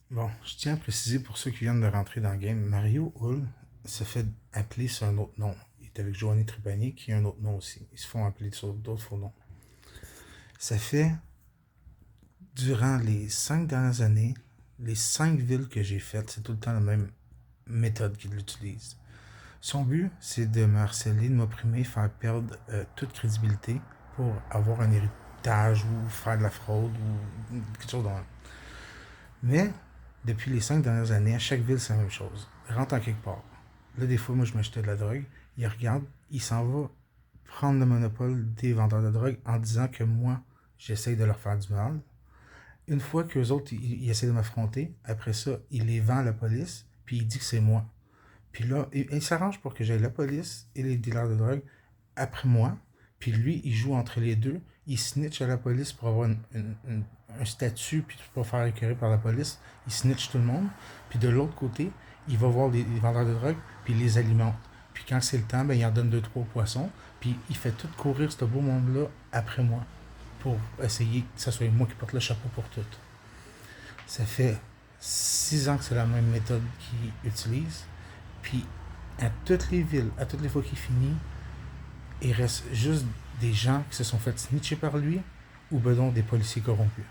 Bon, je tiens à préciser pour ceux qui viennent de rentrer dans le game, Mario Hull se fait appeler sur un autre nom. Il est avec Giovanni Tripani, qui a un autre nom aussi. Ils se font appeler sur d'autres faux noms. Ça fait, durant les 5 dernières années, les 5 villes que j'ai faites, c'est tout le temps la même méthode qu'il utilise. Son but, c'est de me harceler, de m'opprimer, faire perdre toute crédibilité pour avoir un héritage ou faire de la fraude ou quelque chose dans. Mais, depuis les 5 dernières années, à chaque ville, c'est la même chose. Il rentre en quelque part. Là, des fois, moi, je m'achetais de la drogue. Il regarde, il s'en va prendre le monopole des vendeurs de drogue en disant que moi, j'essaye de leur faire du mal. Une fois qu'eux autres, ils essaient de m'affronter, après ça, il les vend à la police, puis il dit que c'est moi. Puis là, il s'arrange pour que j'aille la police et les dealers de drogue après moi. Puis lui, il joue entre les deux. Il snitch à la police pour avoir un statut, puis pour pas faire écœurer par la police. Il snitch tout le monde. Puis de l'autre côté, il va voir les vendeurs de drogue, puis il les alimente. Puis quand c'est le temps, ben, il en donne 2 3 poissons. Puis il fait tout courir ce beau monde-là après moi pour essayer que ce soit moi qui porte le chapeau pour tout. Ça fait 6 ans que c'est la même méthode qu'il utilise. Puis à toutes les villes, à toutes les fois qu'il finit, il reste juste des gens qui se sont fait snitcher par lui ou ben donc des policiers corrompus.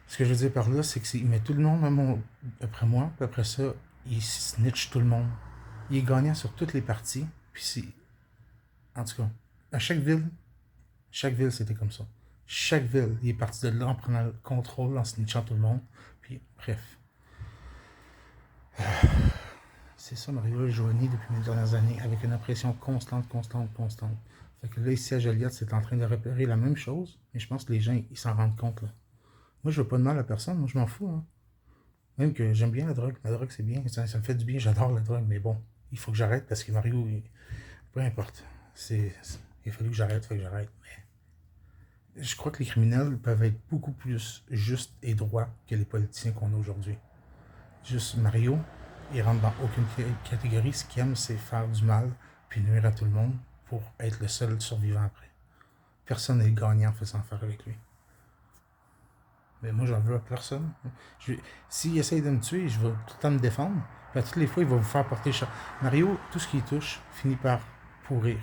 Ce que je veux dire par là, c'est qu'il met tout le monde après moi, puis après ça, il snitch tout le monde. Il est gagnant sur toutes les parties, puis c'est. En tout cas, à chaque ville c'était comme ça. Chaque ville, il est parti de là en prenant le contrôle, en snitchant tout le monde, puis bref. C'est ça, Mario et Joanie depuis mes dernières années, avec une impression constante, constante, constante. Fait que là, ici à Joliette, c'est en train de repérer la même chose, mais je pense que les gens, ils s'en rendent compte, là. Moi, je veux pas de mal à personne, moi, je m'en fous, hein. Même que j'aime bien la drogue. La drogue, c'est bien, ça me fait du bien, j'adore la drogue, mais bon, il faut que j'arrête parce que Mario, peu importe. Il a fallu que j'arrête, fait que j'arrête. Mais je crois que les criminels peuvent être beaucoup plus justes et droits que les politiciens qu'on a aujourd'hui. Juste Mario, il rentre dans aucune catégorie. Ce qu'il aime, c'est faire du mal, puis nuire à tout le monde pour être le seul survivant après. Personne n'est gagnant en faisant affaire avec lui. Mais moi, j'en veux à personne. S'il essaye de me tuer, je vais tout le temps me défendre. Puis à toutes les fois, il va vous faire porter cher. Mario, tout ce qu'il touche finit par pourrir.